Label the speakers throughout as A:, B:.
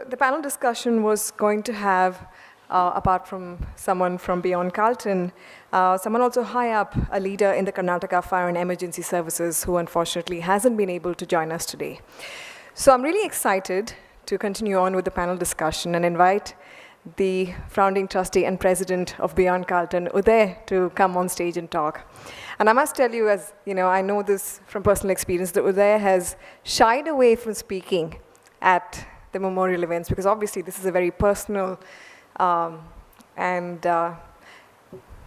A: the panel discussion was going to have, apart from someone from Beyond Carlton, someone also high up, a leader in the Karnataka Fire and Emergency Services who unfortunately hasn't been able to join us today. So I'm really excited to continue on with the panel discussion and invite the founding trustee and president of Beyond Carlton, Uday, to come on stage and talk. And I must tell you, as you know, I know this from personal experience, that Uday has shied away from speaking at the memorial events because obviously this is a very personal and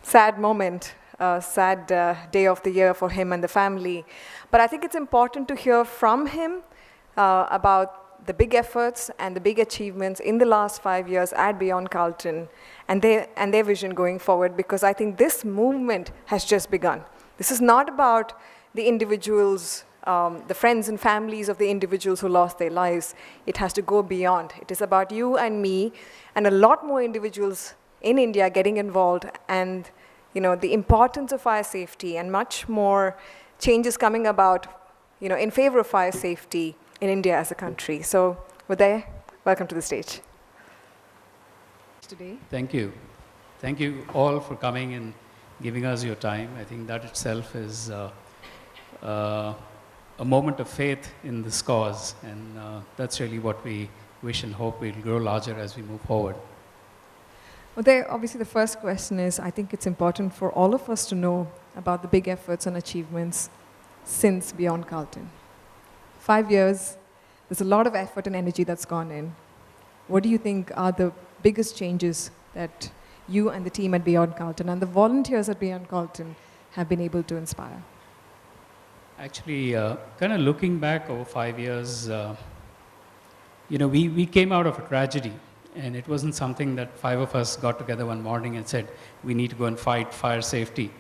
A: sad moment, sad day of the year for him and the family. But I think it's important to hear from him about the big efforts and the big achievements in the last 5 years at Beyond Carlton and their vision going forward, because I think this movement has just begun. This is not about the individuals, the friends and families of the individuals who lost their lives. It has to go beyond. It is about you and me and a lot more individuals in India getting involved, and the importance of fire safety and much more changes coming about in favor of fire safety in India as a country. So, Uday, welcome to the stage. Today.
B: Thank you. Thank you all for coming and giving us your time. I think that itself is a moment of faith in this cause, and that's really what we wish and hope will grow larger as we move forward.
A: Uday, obviously the first question is, I think it's important for all of us to know about the big efforts and achievements since Beyond Carlton. 5 years, there's a lot of effort and energy that's gone in. What do you think are the biggest changes that you and the team at Beyond Carlton and the volunteers at Beyond Carlton have been able to inspire?
B: Actually, kind of looking back over 5 years, we came out of a tragedy, and it wasn't something that 5 of us got together one morning and said, we need to go and fight fire safety.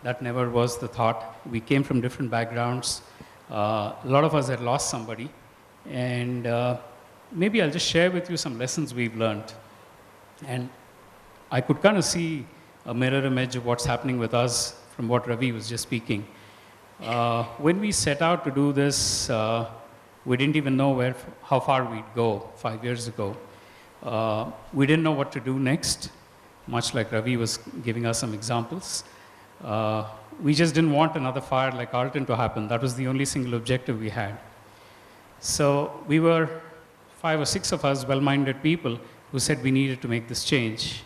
B: That never was the thought. We came from different backgrounds. A lot of us had lost somebody, and maybe I'll just share with you some lessons we've learned. And I could kind of see a mirror image of what's happening with us from what Ravi was just speaking. When we set out to do this, we didn't even know how far we'd go 5 years ago. We didn't know what to do next, much like Ravi was giving us some examples. We just didn't want another fire like Carlton to happen. That was the only single objective we had. So we were 5 or 6 of us well-minded people who said we needed to make this change.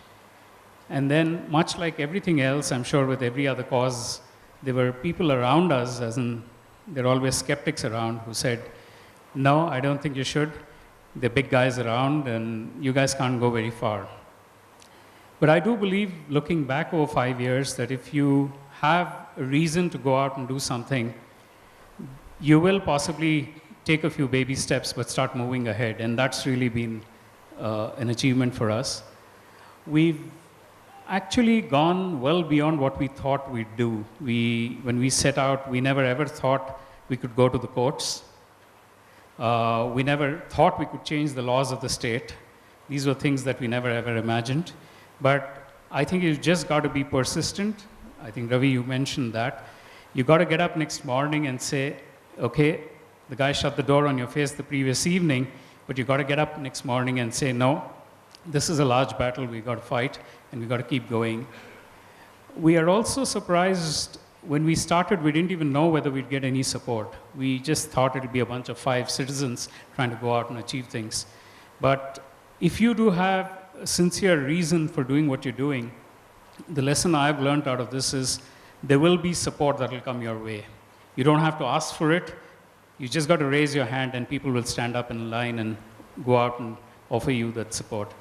B: And then, much like everything else, I'm sure with every other cause, there were people around us, as in there are always skeptics around, who said, no, I don't think you should. There are big guys around, and you guys can't go very far. But I do believe, looking back over 5 years, that if you have a reason to go out and do something, you will possibly take a few baby steps, but start moving ahead. And that's really been an achievement for us. We've actually gone well beyond what we thought we'd do. When we set out, we never ever thought we could go to the courts. We never thought we could change the laws of the state. These were things that we never ever imagined. But I think you've just got to be persistent. I think, Ravi, you mentioned that. You've got to get up next morning and say, okay, the guy shut the door on your face the previous evening, but you've got to get up next morning and say, no, this is a large battle we've got to fight, and we've got to keep going. We are also surprised. When we started, we didn't even know whether we'd get any support. We just thought it'd be a bunch of 5 citizens trying to go out and achieve things. But if you do have a sincere reason for doing what you're doing, the lesson I've learned out of this is there will be support that will come your way. You don't have to ask for it. You just got to raise your hand, and people will stand up in line and go out and offer you that support.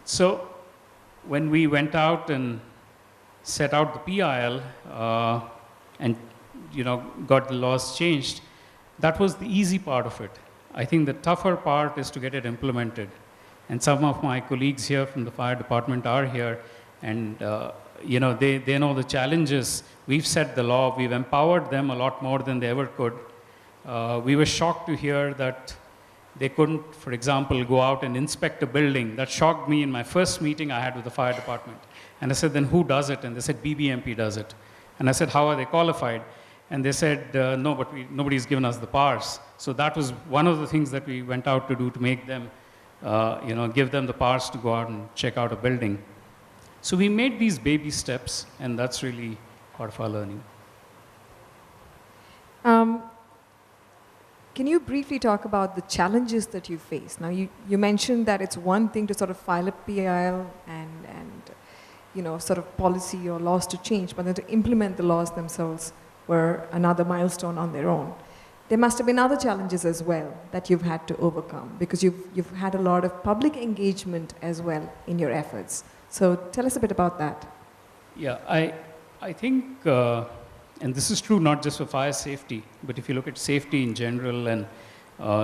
B: So when we went out and set out the PIL and got the laws changed, that was the easy part of it. I think the tougher part is to get it implemented. And some of my colleagues here from the fire department are here, and they know the challenges. We've set the law. We've empowered them a lot more than they ever could. We were shocked to hear that they couldn't, for example, go out and inspect a building. That shocked me in my first meeting I had with the fire department. And I said, then who does it? And they said, BBMP does it. And I said, how are they qualified? And they said, no, but nobody's given us the powers. So that was one of the things that we went out to do to make them, give them the powers to go out and check out a building. So we made these baby steps, and that's really part of our learning.
A: Can you briefly talk about the challenges that you face? Now, you mentioned that it's one thing to sort of file a PIL and sort of policy or laws to change, but then to implement the laws themselves were another milestone on their own. There must have been other challenges as well that you've had to overcome, because you've had a lot of public engagement as well in your efforts. So tell us a bit about that.
B: Yeah, I think, and this is true not just for fire safety, but if you look at safety in general, and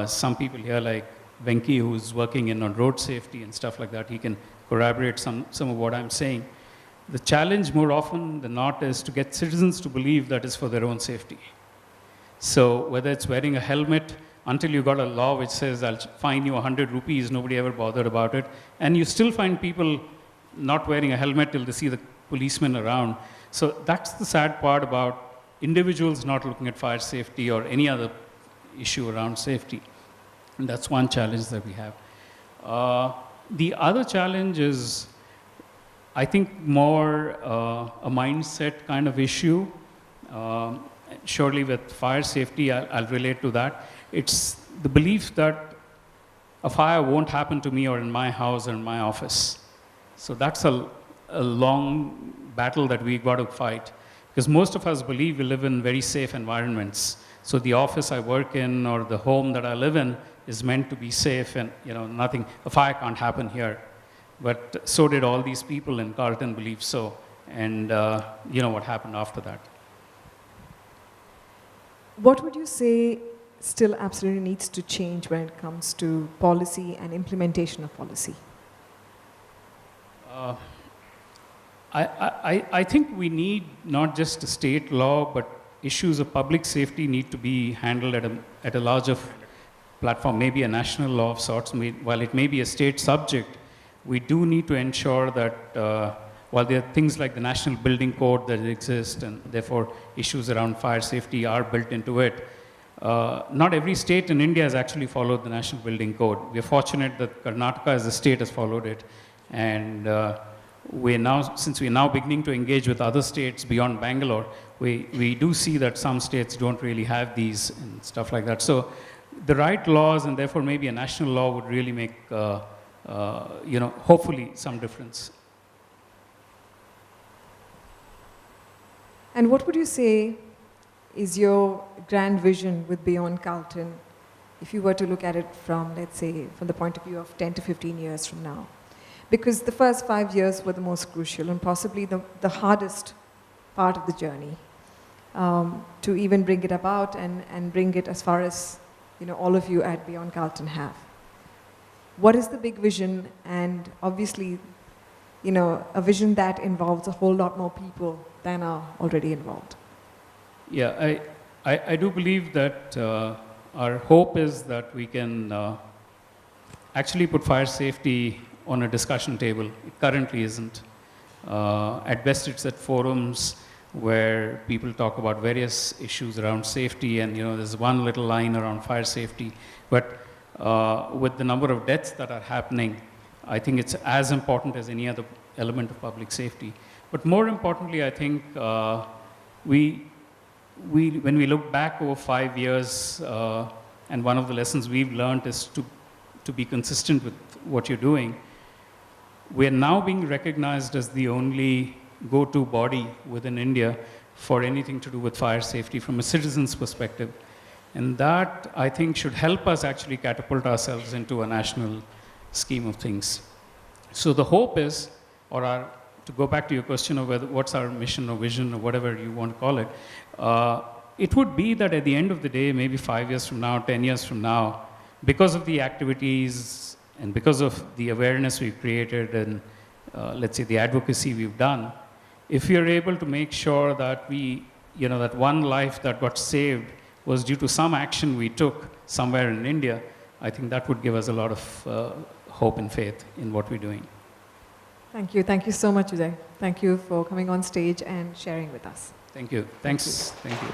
B: some people here like Venki, who's working on road safety and stuff like that, he can corroborate some of what I'm saying. The challenge more often than not is to get citizens to believe that it's for their own safety. So whether it's wearing a helmet, until you got a law which says I'll fine you 100 rupees, nobody ever bothered about it. And you still find people not wearing a helmet till they see the policeman around. So that's the sad part about individuals not looking at fire safety or any other issue around safety. And that's one challenge that we have. The other challenge is, I think, more a mindset kind of issue. Surely with fire safety, I'll relate to that. It's the belief that a fire won't happen to me or in my house or in my office. So that's a long battle that we've got to fight. Because most of us believe we live in very safe environments. So the office I work in or the home that I live in is meant to be safe, and a fire can't happen here. But so did all these people in Carlton believe so. And what happened after that.
A: What would you say still absolutely needs to change when it comes to policy and implementation of policy?
B: I think we need not just a state law, but issues of public safety need to be handled at a larger platform, maybe a national law of sorts. While it may be a state subject, we do need to ensure that while there are things like the National Building Code that exist, and therefore issues around fire safety are built into it, not every state in India has actually followed the National Building Code. We are fortunate that Karnataka as a state has followed it. And since we're now beginning to engage with other states beyond Bangalore, we do see that some states don't really have these and stuff like that. So the right laws, and therefore maybe a national law, would really make, hopefully some difference.
A: And what would you say is your grand vision with Beyond Carlton, if you were to look at it from, let's say, from the point of view of 10 to 15 years from now? Because the first 5 years were the most crucial and possibly the hardest part of the journey to even bring it about and bring it as far as all of you at Beyond Carlton have. What is the big vision? And obviously, a vision that involves a whole lot more people than are already involved.
B: Yeah, I do believe that our hope is that we can actually put fire safety on a discussion table. It currently isn't. At best, it's at forums where people talk about various issues around safety, and there's one little line around fire safety. But with the number of deaths that are happening, I think it's as important as any other element of public safety. But more importantly, I think when we look back over 5 years, and one of the lessons we've learned is to be consistent with what you're doing. We're now being recognized as the only go-to body within India for anything to do with fire safety from a citizen's perspective. And that, I think, should help us actually catapult ourselves into a national scheme of things. So the hope is, to go back to your question of what's our mission or vision or whatever you want to call it, it would be that at the end of the day, maybe 5 years from now, 10 years from now, because of the activities and because of the awareness we've created and, let's say, the advocacy we've done, if we are able to make sure that that one life that got saved was due to some action we took somewhere in India, I think that would give us a lot of hope and faith in what we're doing.
A: Thank you. Thank you so much, Uday. Thank you for coming on stage and sharing with us.
B: Thank you. Thanks. Thank you.